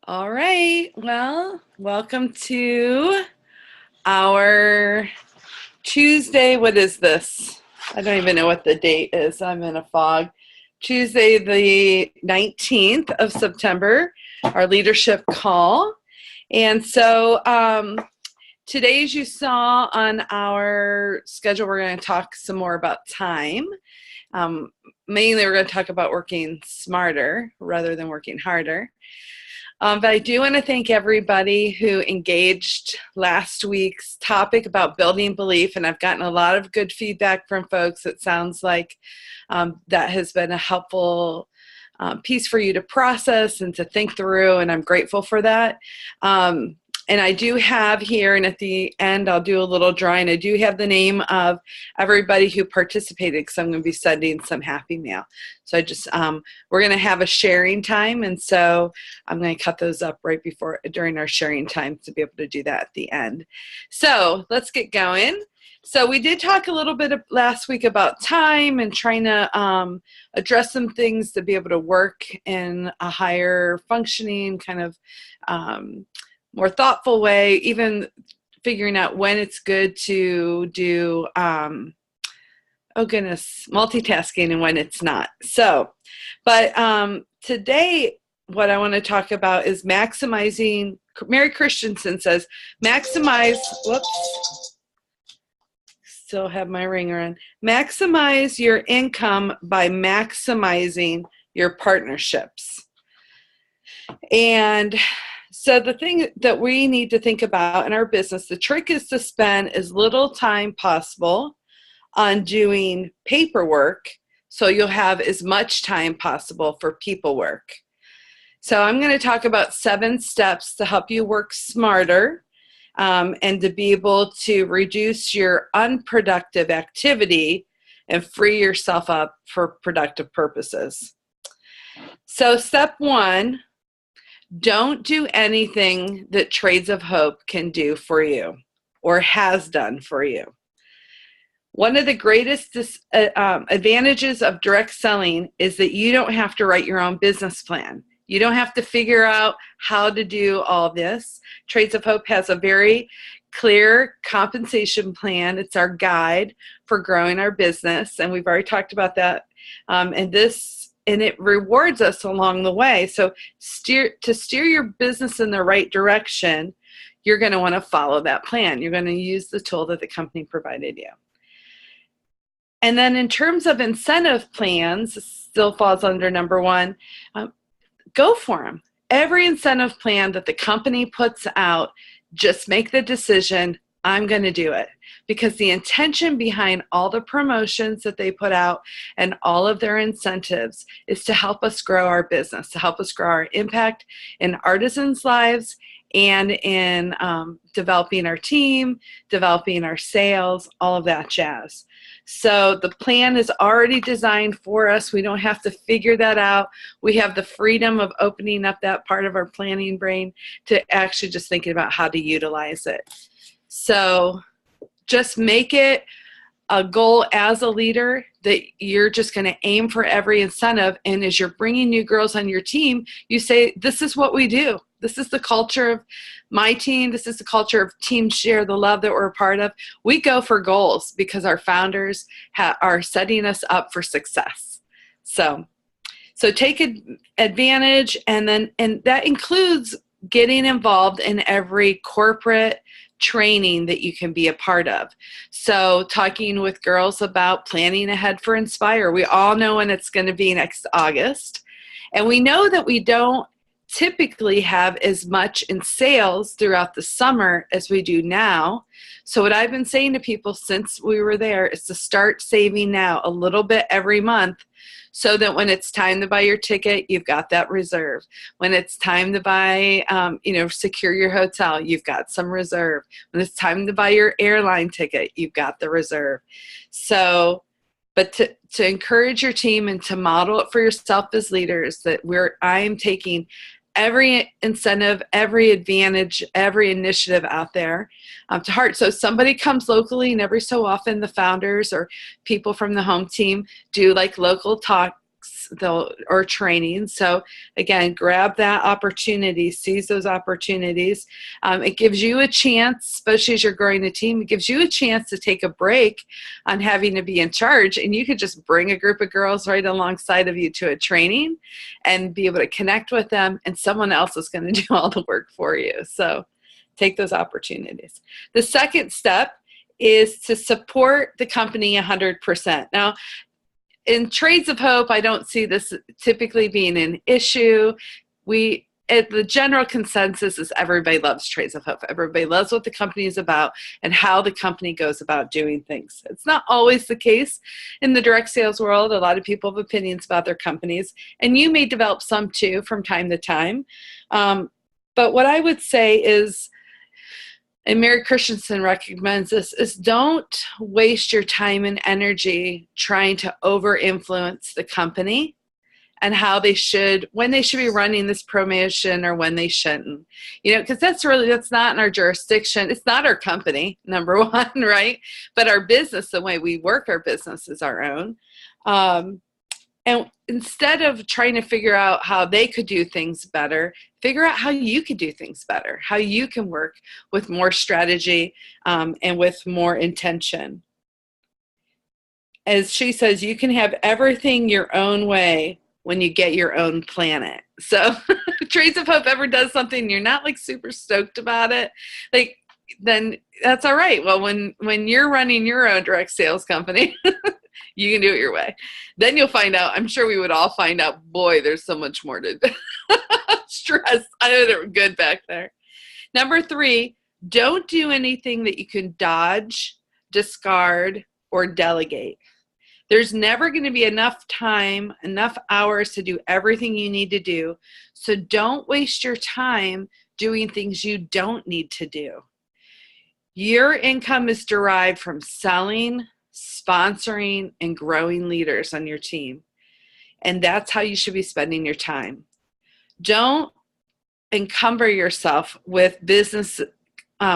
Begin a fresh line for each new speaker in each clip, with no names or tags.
All right. Well, welcome to our Tuesday. What is this? I don't even know what the date is. I'm in a fog. Tuesday, the 19th of September, our leadership call. And so today, as you saw on our schedule, we're going to talk some more about time. Mainly, we're going to talk about working smarter rather than working harder. But I do want to thank everybody who engaged last week's topic about building belief, and I've gotten a lot of good feedback from folks. It sounds like that has been a helpful piece for you to process and to think through, and I'm grateful for that. And I do have here, and at the end I'll do a little drawing, I do have the name of everybody who participated because I'm going to be sending some happy mail. So we're going to have a sharing time, and so I'm going to cut those up right during our sharing time to be able to do that at the end. So let's get going. So we did talk a little bit last week about time and trying to address some things to be able to work in a higher functioning kind of more thoughtful way, even figuring out when it's good to do, multitasking and when it's not. So, but today, what I want to talk about is maximizing. Mary Christensen says, still have my ringer on. Maximize your income by maximizing your partnerships. And so the thing that we need to think about in our business, the trick is to spend as little time possible on doing paperwork so you'll have as much time possible for people work. So I'm going to talk about 7 steps to help you work smarter and to be able to reduce your unproductive activity and free yourself up for productive purposes. So step 1, don't do anything that Trades of Hope can do for you or has done for you. One of the greatest advantages of direct selling is that you don't have to write your own business plan. You don't have to figure out how to do all this. Trades of Hope has a very clear compensation plan. It's our guide for growing our business, and we've already talked about that. And it rewards us along the way. So to steer your business in the right direction, you're going to want to follow that plan. You're going to use the tool that the company provided you. And then in terms of incentive plans, still falls under number 1, go for them. Every incentive plan that the company puts out, just make the decision, I'm going to do it. Because the intention behind all the promotions that they put out and all of their incentives is to help us grow our business, to help us grow our impact in artisans' lives and in developing our team, developing our sales, all of that jazz. So the plan is already designed for us. We don't have to figure that out. We have the freedom of opening up that part of our planning brain to actually just thinking about how to utilize it. So just make it a goal as a leader that you're just going to aim for every incentive. And as you're bringing new girls on your team, you say, this is what we do. This is the culture of my team. This is the culture of Team Share the Love that we're a part of. We go for goals because our founders are setting us up for success. So take advantage, and that includes getting involved in every corporate training that you can be a part of. So talking with girls about planning ahead for Inspire. We all know when it's going to be next August. And we know that we don't typically have as much in sales throughout the summer as we do now. So what I've been saying to people since we were there is to start saving now a little bit every month, so that when it's time to buy your ticket, you've got that reserve. When it's time to buy, secure your hotel, you've got some reserve. When it's time to buy your airline ticket, you've got the reserve. So, but to encourage your team and to model it for yourself as leaders, that I am taking every incentive, every advantage, every initiative out there to heart. So somebody comes locally, and every so often the founders or people from the home team do like local talk or training. So again, grab that opportunity, seize those opportunities. It gives you a chance, especially as you're growing a team, it gives you a chance to take a break on having to be in charge, and you could just bring a group of girls right alongside of you to a training and be able to connect with them, and someone else is going to do all the work for you. So take those opportunities. The second step is to support the company 100%. Now, in Trades of Hope, I don't see this typically being an issue. The general consensus is everybody loves Trades of Hope. Everybody loves what the company is about and how the company goes about doing things. It's not always the case in the direct sales world. A lot of people have opinions about their companies, and you may develop some too from time to time. But what I would say is, and Mary Christensen recommends this, is don't waste your time and energy trying to over-influence the company and when they should be running this promotion or when they shouldn't. Because that's not in our jurisdiction. It's not our company, number one, right? But our business, the way we work our business is our own. And instead of trying to figure out how they could do things better, figure out how you could do things better, how you can work with more strategy and with more intention. As she says, you can have everything your own way when you get your own planet. So if Trades of Hope ever does something you're not super stoked about it, then that's all right. Well, when you're running your own direct sales company, you can do it your way. Then you'll find out, I'm sure we would all find out, boy, there's so much more to stress. I know they were good back there. Number 3, don't do anything that you can dodge, discard, or delegate. There's never going to be enough time, enough hours to do everything you need to do. So don't waste your time doing things you don't need to do. Your income is derived from selling, sponsoring, and growing leaders on your team. And that's how you should be spending your time. Don't encumber yourself with business,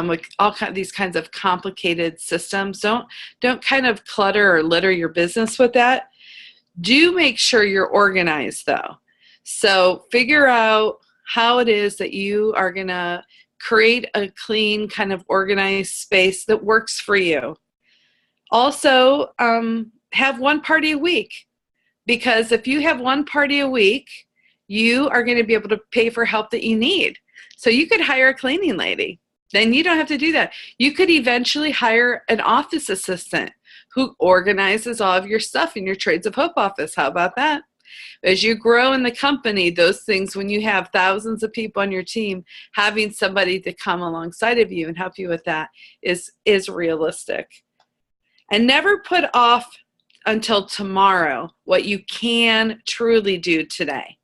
with all these kinds of complicated systems. Don't kind of clutter or litter your business with that. Do make sure you're organized, though. So figure out how it is that you are going to create a clean, kind of organized space that works for you. Also, have one party a week, because if you have one party a week, you are going to be able to pay for help that you need. So you could hire a cleaning lady. Then you don't have to do that. You could eventually hire an office assistant who organizes all of your stuff in your Trades of Hope office. How about that? As you grow in the company, those things, when you have thousands of people on your team, having somebody to come alongside of you and help you with that is realistic. And never put off until tomorrow what you can truly do today.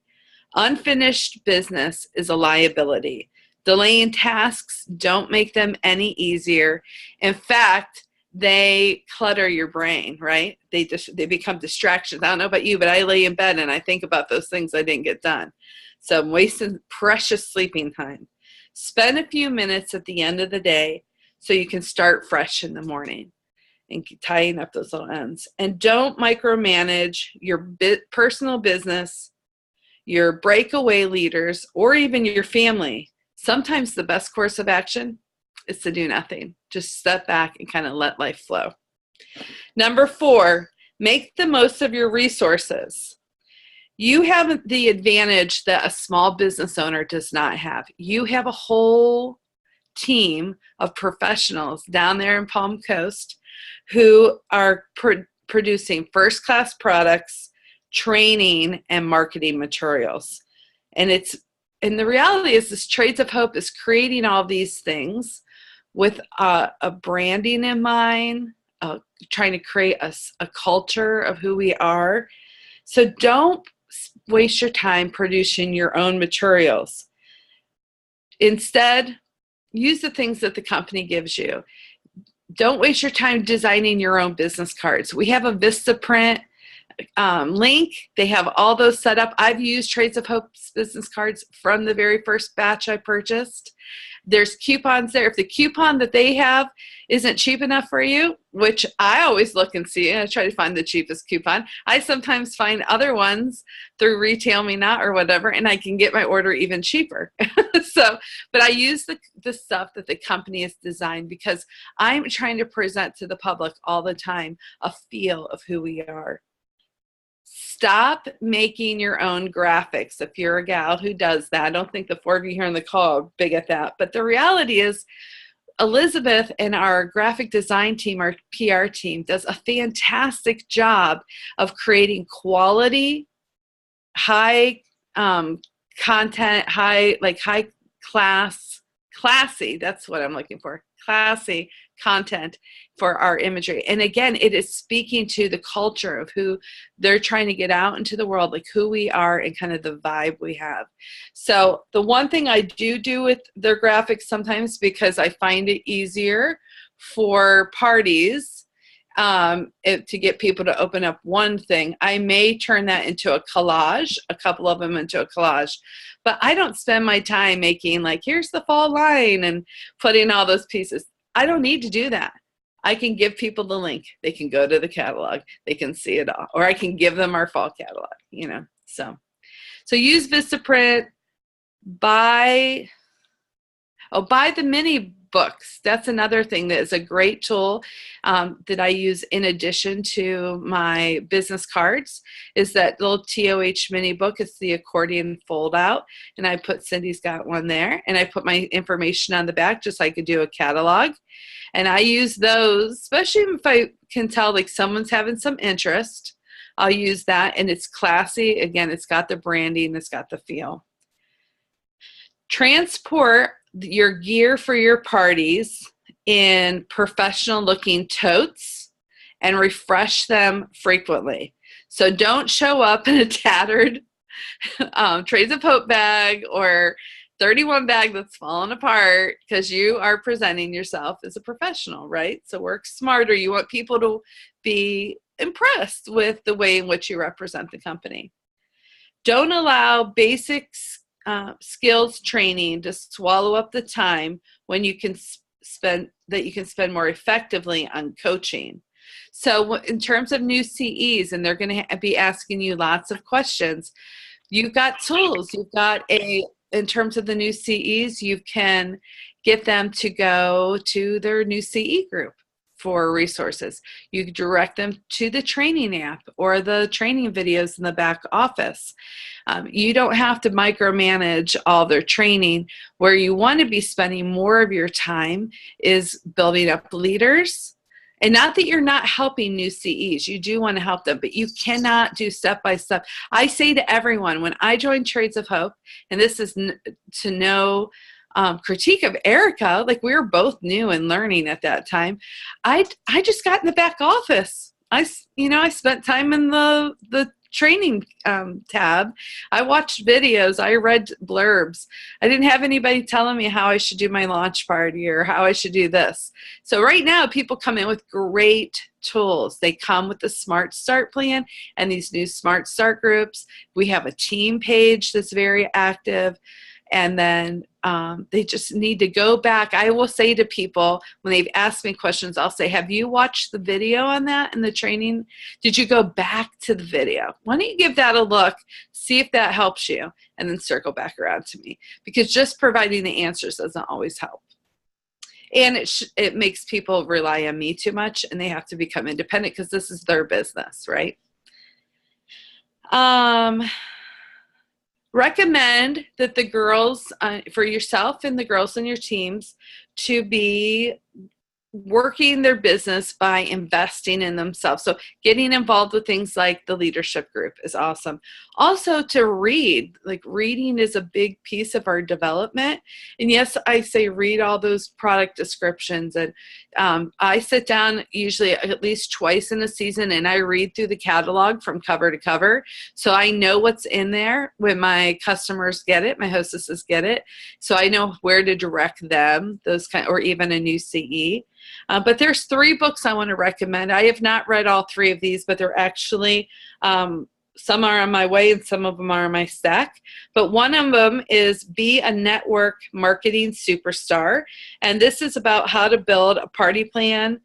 Unfinished business is a liability. Delaying tasks don't make them any easier. In fact, they clutter your brain, right? They become distractions. I don't know about you, but I lay in bed and I think about those things I didn't get done. So I'm wasting precious sleeping time. Spend a few minutes at the end of the day so you can start fresh in the morning and tying up those little ends. And don't micromanage your personal business, your breakaway leaders, or even your family. Sometimes the best course of action is to do nothing. Just step back and kind of let life flow. Number 4, make the most of your resources. You have the advantage that a small business owner does not have. You have a whole team of professionals down there in Palm Coast who are producing first-class products, training, and marketing materials. And the reality is this Trades of Hope is creating all these things with a branding in mind, trying to create a culture of who we are. So don't waste your time producing your own materials. Instead, use the things that the company gives you. Don't waste your time designing your own business cards. We have a Vistaprint link. They have all those set up. I've used Trades of Hope's business cards from the very first batch I purchased. There's coupons there. If the coupon that they have isn't cheap enough for you, which I always look and see, and I try to find the cheapest coupon. I sometimes find other ones through Retail Me Not or whatever, and I can get my order even cheaper. But I use the stuff that the company has designed because I'm trying to present to the public all the time a feel of who we are. Stop making your own graphics if you're a gal who does that. I don't think the four of you here in the call are big at that. But the reality is Elizabeth and our graphic design team, our PR team, does a fantastic job of creating quality, high content, high class, classy, that's what I'm looking for, classy content for our imagery. And again, it is speaking to the culture of who they're trying to get out into the world, like who we are and kind of the vibe we have. So the one thing I do with their graphics sometimes, because I find it easier for parties to get people to open up one thing, I may turn that into a collage, a couple of them into a collage. But I don't spend my time making like, here's the fall line and putting all those pieces. I don't need to do that. I can give people the link. They can go to the catalog. They can see it all. Or I can give them our fall catalog, you know. So use Vistaprint. Buy the mini books. That's another thing that is a great tool that I use in addition to my business cards, is that little TOH mini book. It's the accordion fold out, and I put, Cindy's got one there, and I put my information on the back just so I could do a catalog. And I use those, especially if I can tell like someone's having some interest, I'll use that, and it's classy. Again, it's got the branding, it's got the feel. Transport your gear for your parties in professional looking totes and refresh them frequently. So don't show up in a tattered Trades of Hope bag or 31 bag that's falling apart, because you are presenting yourself as a professional, right? So work smarter. You want people to be impressed with the way in which you represent the company. Don't allow basics skills training to swallow up the time when you can spend more effectively on coaching. So in terms of new CEs, and they're going to be asking you lots of questions, you've got tools. You've got in terms of the new CEs, you can get them to go to their new CE group for resources. You direct them to the training app or the training videos in the back office. You don't have to micromanage all their training. Where you want to be spending more of your time is building up leaders. And not that you're not helping new CEs. You do want to help them, but you cannot do step by step. I say to everyone, when I joined Trades of Hope, and this is to no critique of Erica, like we were both new and learning at that time. I just got in the back office. I spent time in the training tab. I watched videos. I read blurbs. I didn't have anybody telling me how I should do my launch party or how I should do this. So right now, people come in with great tools. They come with the Smart Start plan and these new Smart Start groups. We have a team page that's very active. And then they just need to go back. I will say to people when they've asked me questions, I'll say, have you watched the video on that in the training? Did you go back to the video? Why don't you give that a look, see if that helps you, and then circle back around to me. Because just providing the answers doesn't always help. And it makes people rely on me too much, and they have to become independent because this is their business, right? Recommend that the girls, for yourself and the girls in your teams, to be working their business by investing in themselves. So getting involved with things like the leadership group is awesome. Also to read, like reading is a big piece of our development. And yes, I say read all those product descriptions. And I sit down usually at least twice in a season and I read through the catalog from cover to cover. So I know what's in there when my customers get it, my hostesses get it. So I know where to direct them, those kind, or even a new CE. But there's 3 books I want to recommend. I have not read all 3 of these, but they're actually, some are on my way and some of them are on my stack. But one of them is Be a Network Marketing Superstar. And this is about how to build a party plan,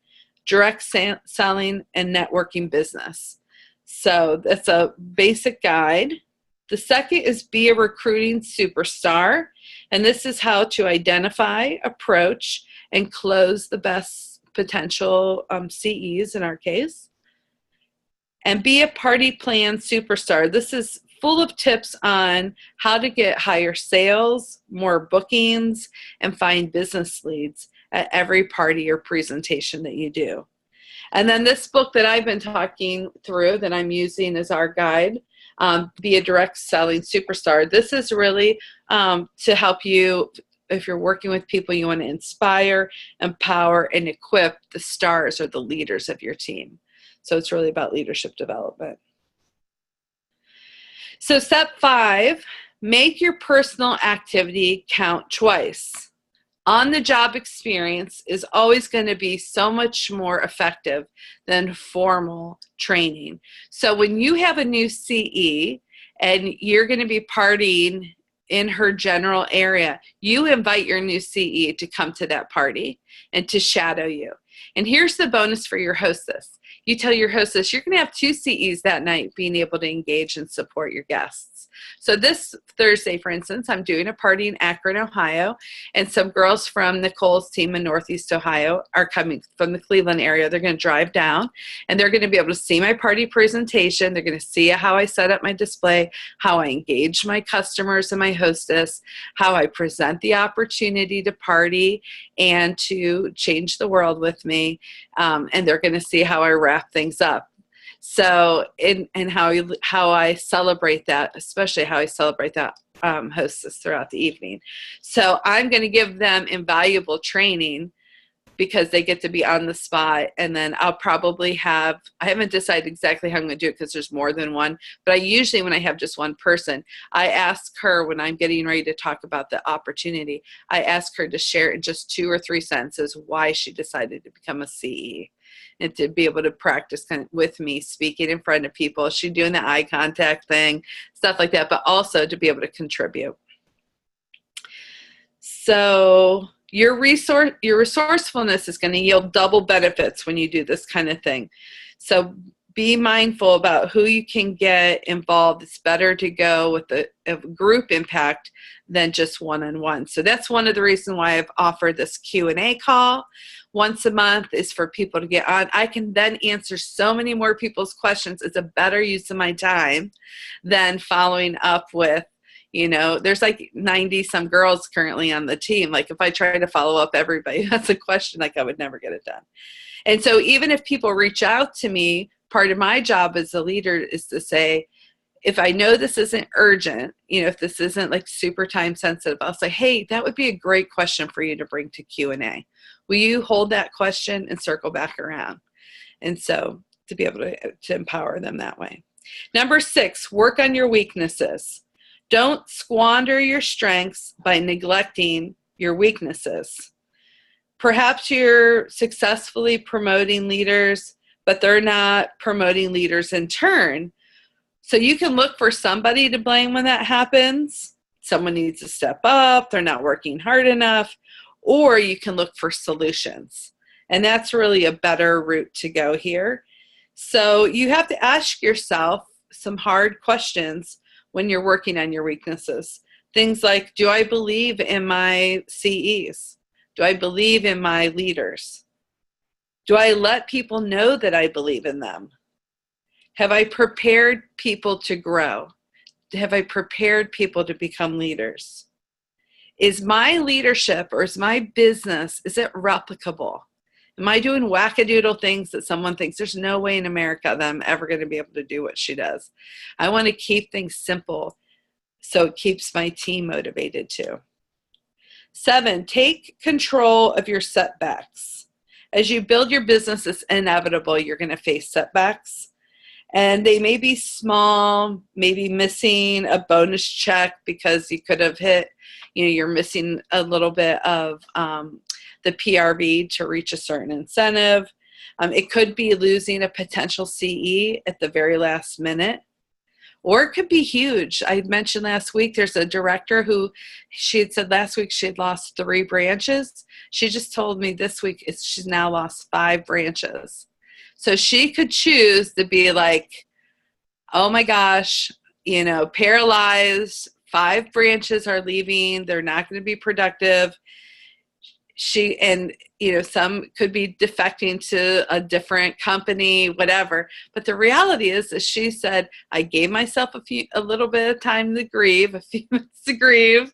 direct selling, and networking business. So that's a basic guide. The second is Be a Recruiting Superstar. And this is how to identify, approach, and close the best potential CEs in our case. And Be a Party Plan Superstar. This is full of tips on how to get higher sales, more bookings, and find business leads at every party or presentation that you do. And then this book that I've been talking through that I'm using as our guide, Be a Direct Selling Superstar. This is really to help you, if you're working with people, you want to inspire, empower, and equip the stars or the leaders of your team. So it's really about leadership development. So step 5, make your personal activity count twice. On-the-job experience is always going to be so much more effective than formal training. So when you have a new CE and you're going to be partying in her general area, you invite your new CE to come to that party and to shadow you. And here's the bonus for your hostess. You tell your hostess you're going to have 2 CEs that night being able to engage and support your guests. So this Thursday, for instance, I'm doing a party in Akron, Ohio, and some girls from Nicole's team in Northeast Ohio are coming from the Cleveland area. They're going to drive down, and they're going to be able to see my party presentation. They're going to see how I set up my display, how I engage my customers and my hostess, how I present the opportunity to party and to change the world with me, and they're going to see how I wrap things up. So, and how I celebrate that, especially how I celebrate that hostess throughout the evening. So I'm going to give them invaluable training because they get to be on the spot. And then I'll probably have, I haven't decided exactly how I'm going to do it because there's more than one, but I usually, when I have just one person, I ask her when I'm getting ready to talk about the opportunity, I ask her to share in just 2 or 3 sentences why she decided to become a CE. And to be able to practice kind of with me speaking in front of people, she doing the eye contact thing, stuff like that, but also to be able to contribute. So your resourcefulness is going to yield double benefits when you do this kind of thing. So be mindful about who you can get involved. It's better to go with a group impact than just one-on-one. So that's one of the reasons why I've offered this Q&A call once a month, is for people to get on. I can then answer so many more people's questions. It's a better use of my time than following up with, there's like 90 some girls currently on the team. Like if I try to follow up everybody, that's a question, like I would never get it done. And so even if people reach out to me, part of my job as a leader is to say, if I know this isn't urgent, if this isn't like super time sensitive, I'll say, hey, that would be a great question for you to bring to Q&A. Will you hold that question and circle back around? And so to be able to empower them that way. Number 6, work on your weaknesses. Don't squander your strengths by neglecting your weaknesses. Perhaps you're successfully promoting leaders, but they're not promoting leaders in turn. So you can look for somebody to blame when that happens. Someone needs to step up. They're not working hard enough. Or you can look for solutions. And that's really a better route to go here. So you have to ask yourself some hard questions when you're working on your weaknesses. Things like, do I believe in my CEs? Do I believe in my leaders? Do I let people know that I believe in them? Have I prepared people to grow? Have I prepared people to become leaders? Is my leadership or is my business, is it replicable? Am I doing wackadoodle things that someone thinks there's no way in America that I'm ever going to be able to do what she does? I want to keep things simple so it keeps my team motivated too. 7, take control of your setbacks. As you build your business, it's inevitable you're going to face setbacks. And they may be small, maybe missing a bonus check because you could have hit, you're missing a little bit of the PRV to reach a certain incentive. It could be losing a potential CE at the very last minute. Or it could be huge. I mentioned last week, there's a director who she had said last week she had lost 3 branches. She just told me this week she's now lost 5 branches. So she could choose to be like, oh my gosh, paralyzed, 5 branches are leaving. They're not going to be productive. Some could be defecting to a different company, whatever. But the reality is she said, I gave myself a little bit of time to grieve, a few minutes to grieve.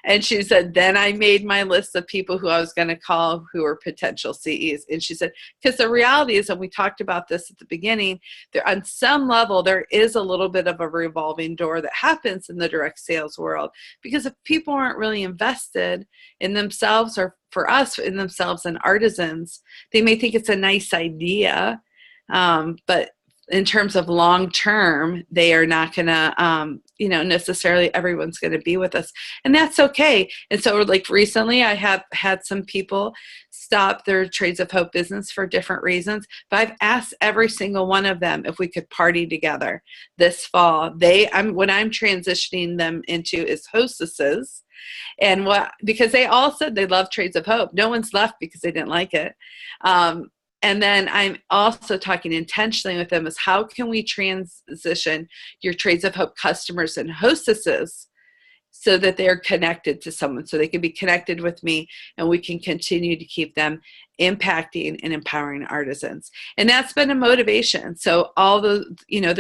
And she said, then I made my list of people who I was going to call who were potential CEs. And she said, because the reality is, and we talked about this at the beginning, there on some level, there is a little bit of a revolving door that happens in the direct sales world. Because if people aren't really invested in themselves, or for us, in themselves and artisans, they may think it's a nice idea, but in terms of long term, they are not going to, necessarily everyone's going to be with us, and that's okay. And so, like recently, I have had some people stop their Trades of Hope business for different reasons, but I've asked every single one of them if we could party together this fall. What I'm transitioning them into is hostesses. And because they all said they love Trades of Hope. No one's left because they didn't like it. And then I'm also talking intentionally with them is how can we transition your Trades of Hope customers and hostesses so that they're connected to someone, so they can be connected with me, and we can continue to keep them impacting and empowering artisans. And that's been a motivation. So all the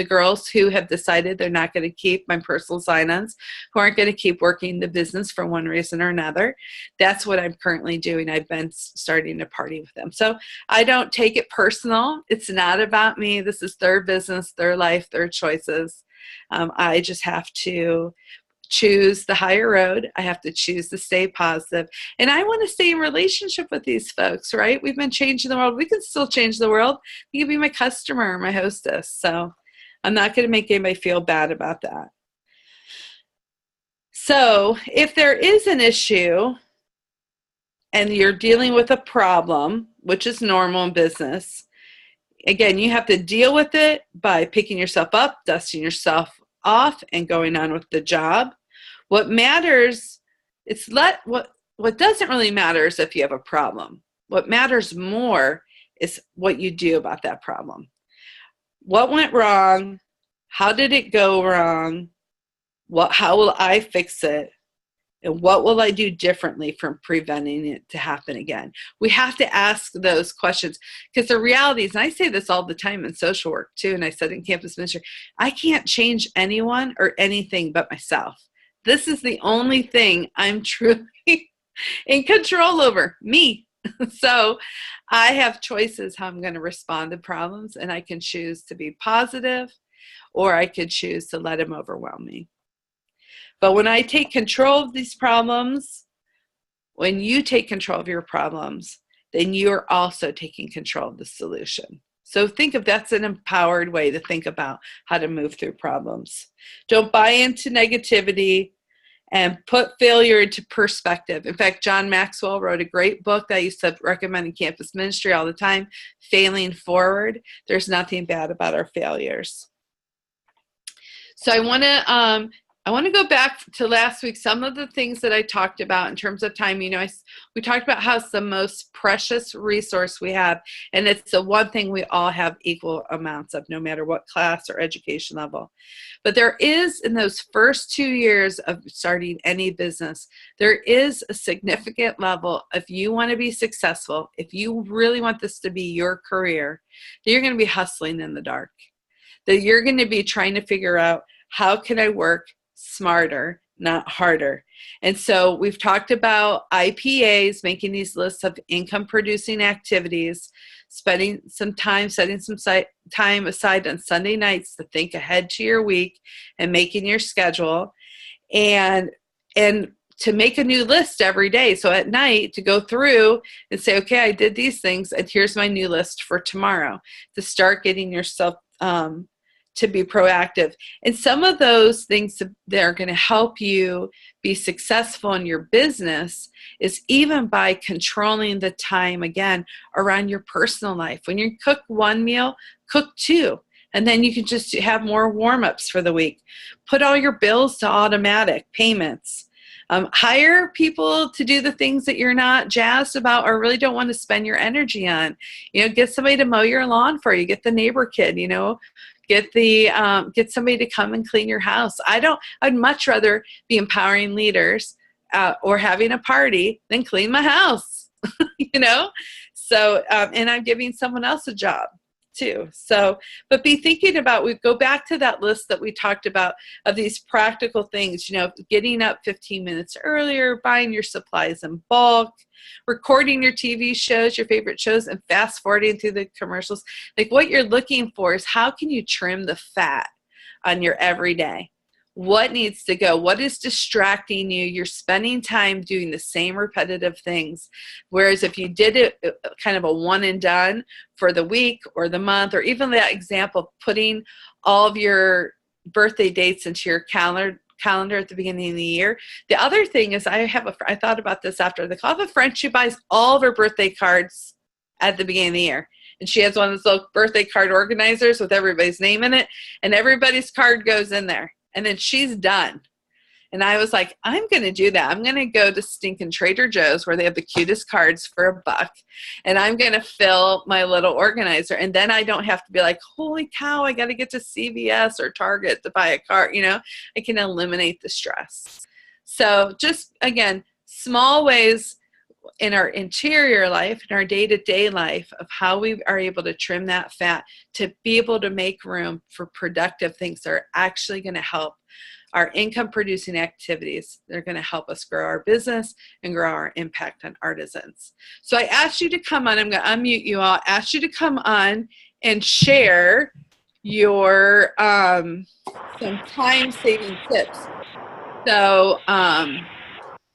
girls who have decided they're not going to keep my personal sign-ons, who aren't going to keep working the business for one reason or another, that's what I'm currently doing. I've been starting to party with them. So I don't take it personal. It's not about me. This is their business, their life, their choices. I just have to choose the higher road. I have to choose to stay positive. And I want to stay in relationship with these folks, right? We've been changing the world. We can still change the world. You can be my customer, my hostess. So I'm not going to make anybody feel bad about that. So if there is an issue and you're dealing with a problem, which is normal in business, again, you have to deal with it by picking yourself up, dusting yourself off, and going on with the job. What matters, what doesn't really matter is if you have a problem. What matters more is what you do about that problem. What went wrong? How did it go wrong? How will I fix it? And what will I do differently from preventing it to happen again? We have to ask those questions, because the reality is, and I say this all the time in social work too, and I said in campus ministry, I can't change anyone or anything but myself. This is the only thing I'm truly in control over, me. So I have choices how I'm going to respond to problems, and I can choose to be positive, or I could choose to let them overwhelm me. But when I take control of these problems, when you take control of your problems, then you're also taking control of the solution. So think of that's an empowered way to think about how to move through problems. Don't buy into negativity, and put failure into perspective. In fact, John Maxwell wrote a great book that I used to recommend in campus ministry all the time, Failing Forward. There's nothing bad about our failures. So I want to go back to last week, some of the things that I talked about in terms of time. We talked about how it's the most precious resource we have, and it's the one thing we all have equal amounts of, no matter what class or education level. But there is, in those first 2 years of starting any business, there is a significant level, if you want to be successful, if you really want this to be your career, that you're going to be hustling in the dark, that you're going to be trying to figure out, how can I work smarter, not harder? And so we've talked about IPAs, making these lists of income producing activities, spending some time, setting some time aside on Sunday nights to think ahead to your week and making your schedule, and to make a new list every day. So at night to go through and say, okay, I did these things, and here's my new list for tomorrow, to start getting yourself to be proactive. And some of those things that are going to help you be successful in your business is even by controlling the time, again, around your personal life. When you cook one meal, cook two. And then you can just have more warm-ups for the week. Put all your bills to automatic payments. Hire people to do the things that you're not jazzed about or really don't want to spend your energy on. Get somebody to mow your lawn for you. Get the neighbor kid, get somebody to come and clean your house. I'd much rather be empowering leaders or having a party than clean my house, So, and I'm giving someone else a job too. So, but be thinking about, we go back to that list that we talked about of these practical things, getting up 15 minutes earlier, buying your supplies in bulk, recording your TV shows, your favorite shows, and fast forwarding through the commercials. Like, what you're looking for is how can you trim the fat on your everyday? What needs to go? What is distracting you? You're spending time doing the same repetitive things. Whereas if you did it kind of a one and done for the week or the month, or even that example, putting all of your birthday dates into your calendar at the beginning of the year. The other thing is I thought about this after the call. I have a friend, she buys all of her birthday cards at the beginning of the year. And she has one of those little birthday card organizers with everybody's name in it. And everybody's card goes in there. And then she's done. And I was like, I'm going to do that. I'm going to go to stinking Trader Joe's where they have the cutest cards for $1. And I'm going to fill my little organizer. And then I don't have to be like, holy cow, I got to get to CVS or Target to buy a card. I can eliminate the stress. So just, again, small ways in our interior life, in our day-to-day life, of how we are able to trim that fat to be able to make room for productive things that are actually going to help our income producing activities. They're going to help us grow our business and grow our impact on artisans. So I asked you to come on. I'm going to unmute you all. Asked you to come on and share your some time-saving tips. So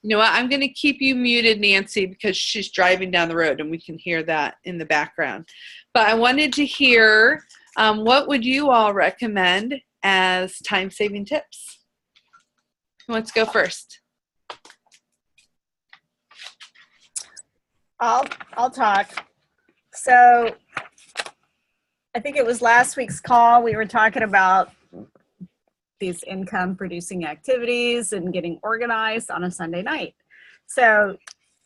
you know what? I'm going to keep you muted, Nancy, because she's driving down the road and we can hear that in the background. But I wanted to hear what would you all recommend as time-saving tips? Who wants to go first?
I'll talk. So I think it was last week's call. We were talking about these income producing activities and getting organized on a Sunday night. So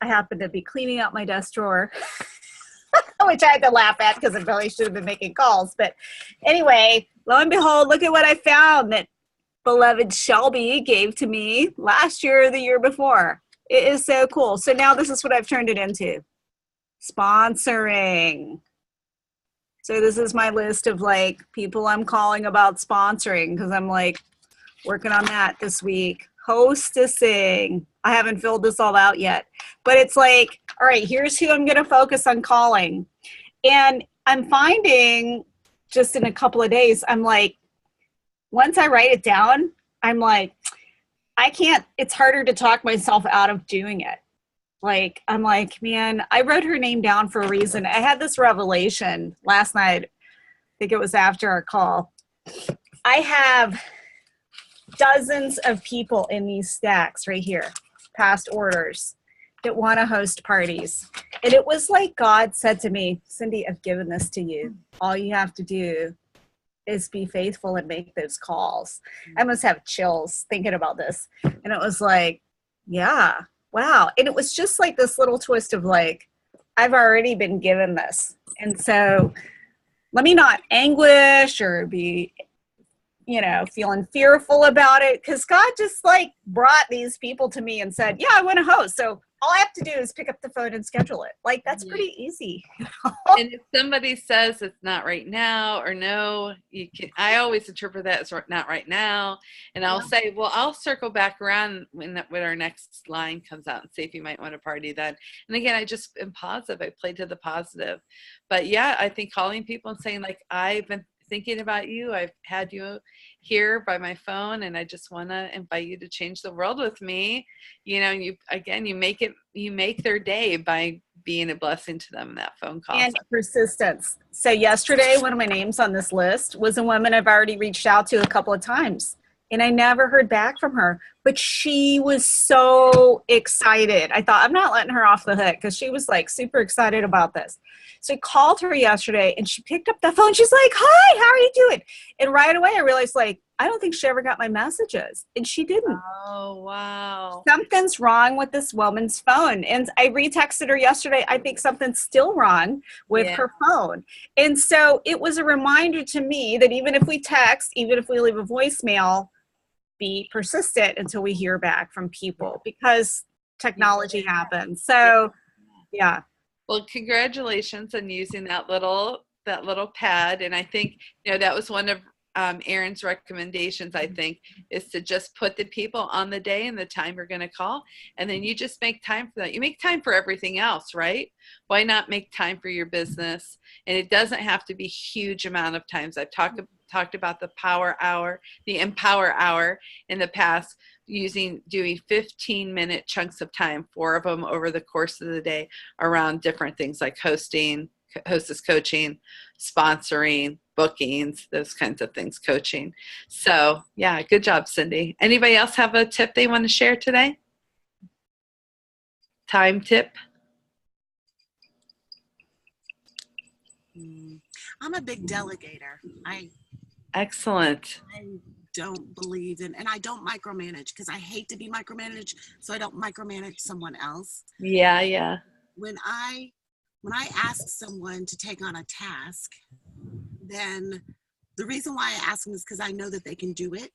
I happened to be cleaning out my desk drawer, which I had to laugh at because I really should have been making calls. But anyway, lo and behold, look at what I found that beloved Shelby gave to me last year or the year before. It is so cool. So now this is what I've turned it into. Sponsoring. So this is my list of people I'm calling about sponsoring because I'm working on that this week. Hostessing. I haven't filled this all out yet, but it's all right, here's who I'm going to focus on calling. And I'm finding just in a couple of days, I'm once I write it down, I'm I can't, it's harder to talk myself out of doing it. I'm man, I wrote her name down for a reason. I had this revelation last night. I think it was after our call. I have dozens of people in these stacks right here, past orders, that want to host parties. And it was God said to me, Cindy, I've given this to you. All you have to do is be faithful and make those calls. I must have chills thinking about this. And it was yeah. Wow. And it was just this little twist of I've already been given this. And so let me not anguish or be, feeling fearful about it. Cause God just brought these people to me and said, yeah, I want to host. So all I have to do is pick up the phone and schedule it. That's pretty easy.
And if somebody says it's not right now or no, I always interpret that as not right now. And I'll say, well, I'll circle back around when our next line comes out and see if you might want to party then. And again, I just am positive. I play to the positive. But yeah, I think calling people and saying I've been thinking about you. I've had you here by my phone, and I just want to invite you to change the world with me. You know, you make their day by being a blessing to them in that phone call.
And persistence. So yesterday, one of my names on this list was a woman I've already reached out to a couple of times, and I never heard back from her, but she was so excited. I thought, I'm not letting her off the hook, because she was like super excited about this. So I called her yesterday, and she picked up the phone. She's like, hi, how are you doing? And right away I realized, like, I don't think she ever got my messages, and she didn't.
Oh, wow.
Something's wrong with this woman's phone. And I retexted her yesterday. I think something's still wrong with her phone. And so it was a reminder to me that even if we text, even if we leave a voicemail, be persistent until we hear back from people, because technology happens. So, yeah.
Well, congratulations on using that little pad. And I think, that was one of Erin's recommendations, I think, is to just put the people on the day and the time you're going to call, and then you just make time for that. You make time for everything else, right? Why not make time for your business? And it doesn't have to be huge amount of times. I've talked about the power hour, the empower hour in the past, doing 15-minute chunks of time, 4 of them over the course of the day, around different things like hostess coaching, sponsoring, bookings, those kinds of things, coaching. So yeah, good job, Cindy. Anybody else have a tip they want to share today? Time tip?
I'm a big delegator.
Excellent.
I don't believe in, and I don't micromanage, because I hate to be micromanaged, so I don't micromanage someone else.
Yeah.
When I ask someone to take on a task, then the reason why I ask them is because I know that they can do it.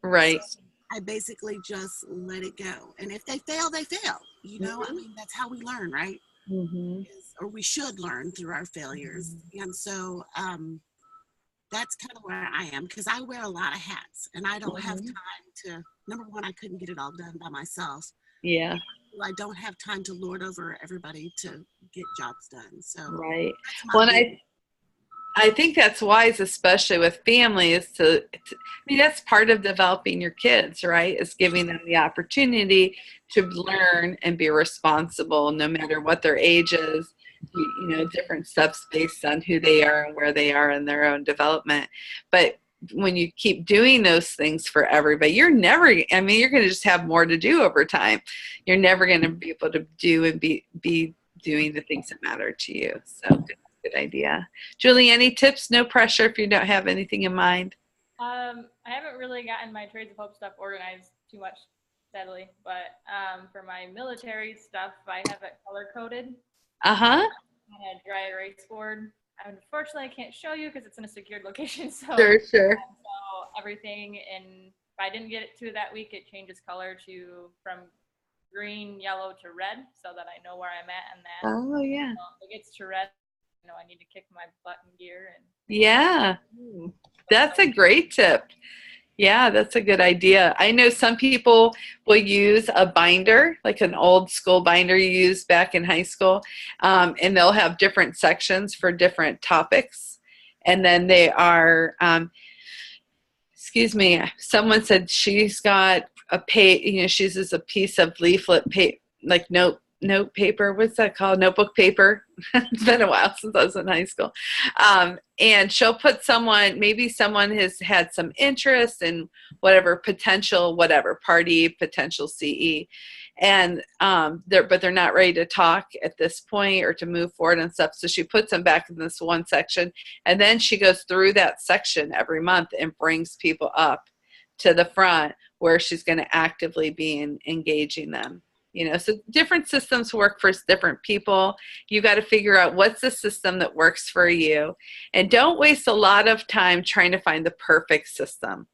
Right.
So I basically just let it go. And if they fail, they fail. I mean, that's how we learn, right?
Mm-hmm.
Or we should learn through our failures. Mm-hmm. And so that's kind of where I am, because I wear a lot of hats, and I don't have time to, number one, I couldn't get it all done by myself.
Yeah.
I don't have time to lord over everybody to get jobs done. So
right. Well, and I think that's wise, especially with families, I mean, that's part of developing your kids, right? Is giving them the opportunity to learn and be responsible, no matter what their age is, different steps based on who they are and where they are in their own development. But when you keep doing those things for everybody, you're going to just have more to do over time. You're never going to be able to do and be doing the things that matter to you. So good idea. Julie, any tips? No pressure if you don't have anything in mind.
I haven't really gotten my Trades of Hope stuff organized too much, sadly, but for my military stuff, I have it color coded.
Uh-huh.
On a dry erase board. Unfortunately, I can't show you because it's in a secured location. So
Sure.
So everything, if I didn't get it to that week, it changes color from green, yellow to red, so that I know where I'm at in that.
Oh yeah.
If it gets to red, I need to kick my butt in gear.
Yeah, that's a great tip. Yeah, that's a good idea. I know some people will use a binder, like an old school binder you used back in high school, and they'll have different sections for different topics. And then they are, someone said she's got she uses a piece of leaflet paper, like note paper. What's that called? Notebook paper. It's been a while since I was in high school. And she'll put maybe someone has had some interest in whatever party, potential CE. And they're not ready to talk at this point or to move forward and stuff. So she puts them back in this one section. And then she goes through that section every month and brings people up to the front where she's going to actively be engaging them. So different systems work for different people. You got to figure out what's the system that works for you. And don't waste a lot of time trying to find the perfect system.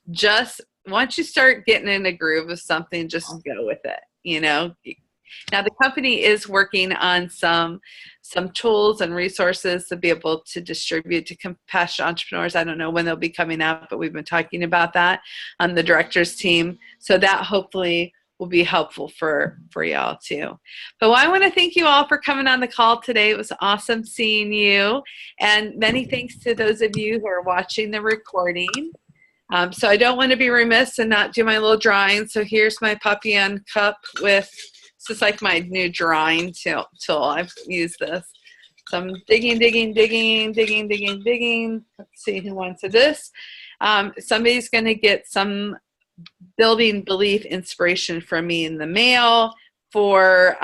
Just once you start getting in a groove of something, just go with it. Now the company is working on some tools and resources to be able to distribute to compassionate entrepreneurs. I don't know when they'll be coming out, but we've been talking about that on the directors team. So that hopefully will be helpful for y'all too. But I want to thank you all for coming on the call today. It was awesome seeing you, and many thanks to those of you who are watching the recording. So I don't want to be remiss and not do my little drawing. So here's my Papillon cup with, this is like my new drawing tool. I've used this. So I'm digging. Let's see who wants this. Somebody's going to get some building belief inspiration from me in the mail for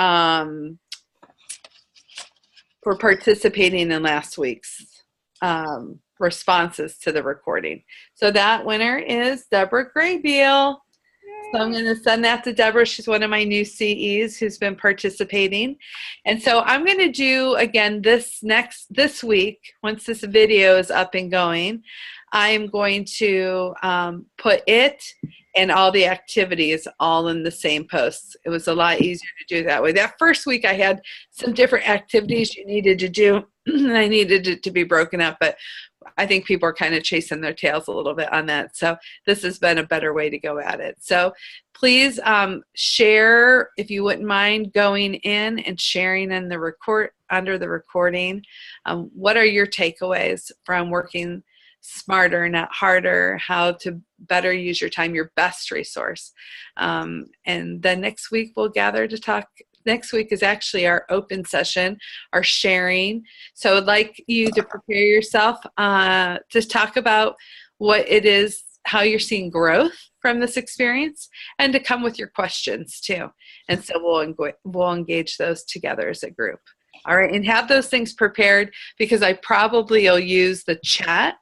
participating in last week's responses to the recording. So that winner is Deborah Graybeal. So I'm going to send that to Deborah. She's one of my new CEs who's been participating. And so I'm going to do, again, this week, once this video is up and going, I'm going to put it and all the activities all in the same posts. It was a lot easier to do that way. That first week I had some different activities you needed to do, and I needed it to be broken up, but I think people are kind of chasing their tails a little bit on that. So this has been a better way to go at it. So please share, if you wouldn't mind going in and sharing in the under the recording. What are your takeaways from working smarter, not harder, how to better use your time, your best resource? And then next week we'll gather to talk. Next week is actually our open session, our sharing. So I'd like you to prepare yourself to talk about what it is, how you're seeing growth from this experience, and to come with your questions too. And so we'll engage those together as a group. All right, and have those things prepared, because I probably will use the chat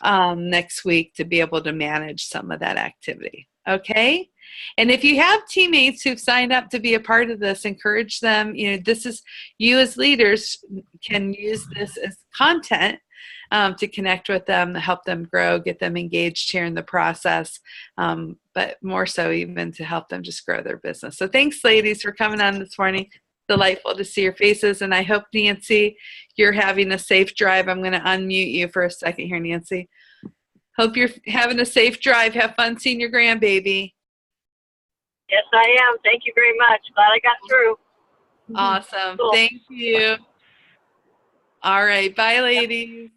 next week to be able to manage some of that activity. Okay? And if you have teammates who've signed up to be a part of this, encourage them. This is, you as leaders can use this as content to connect with them, help them grow, get them engaged here in the process, but more so even to help them just grow their business. So thanks, ladies, for coming on this morning. Delightful to see your faces, and I hope, Nancy, you're having a safe drive. I'm going to unmute you for a second here, Nancy. Hope you're having a safe drive. Have fun seeing your grandbaby.
Yes, I am. Thank you very much. Glad I got through.
Awesome.
Cool.
Thank you. All right. Bye, ladies.